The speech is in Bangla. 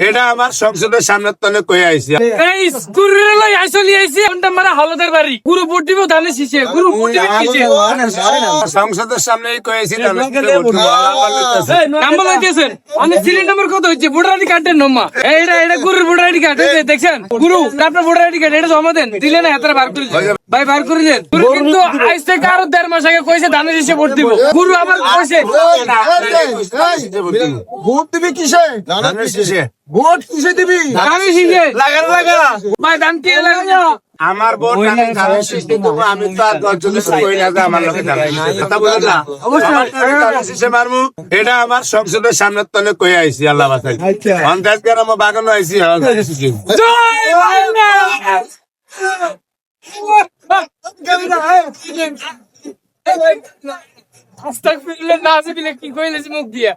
এটা আমার সংসদের সামনের তলে কই আইছি এই স্কুলের লাই আসলি আইছি ওনটা মারা হলদের বাড়ি গুরু ভোট দিব ধানের শীষে গুরু ভোট দিব কিসে সংসদের সামনে কই আইছি নাম্বার লইতেছেন অনেক সিরিয়াল নাম্বার কত হচ্ছে ভোটার আইডি কার্ডের নম্বর এইটা এটা গুরুর ভোটার আইডি কার্ড দেখছেন গুরু আপনার ভোটার আইডি কার্ড এটা জমা দেন দিলে না এতটা বার করে দিন ভাই বার করে দেন গুরু কিন্তু আজ থেকে আরো 1.5 মাস আগে কইছে ধানের শীষে ভোট দিব গুরু আবার কইছে ভোট দিবি কিসে? ভোট কিসে দিবি? ধানের শীষে লাগা ভাই ধান কি লাগানো আমার ভোট ধানের শীষে দেবো। আমি তো আর 10 জনের কই না যে আমার লোকে ধানের শীষে কথা বলেন না ধানের শীষে মারমু। এটা আমার সংসদের সামনের তলে কই আইছি আল্লাহ বাঁচাই 50 গ্রাম বাগানো আইছি ধানের শীষে। জয় বাংলা আস্তাগফিরুল্লাহ নাযিবিলে কি কইলেছি মুখ দিয়া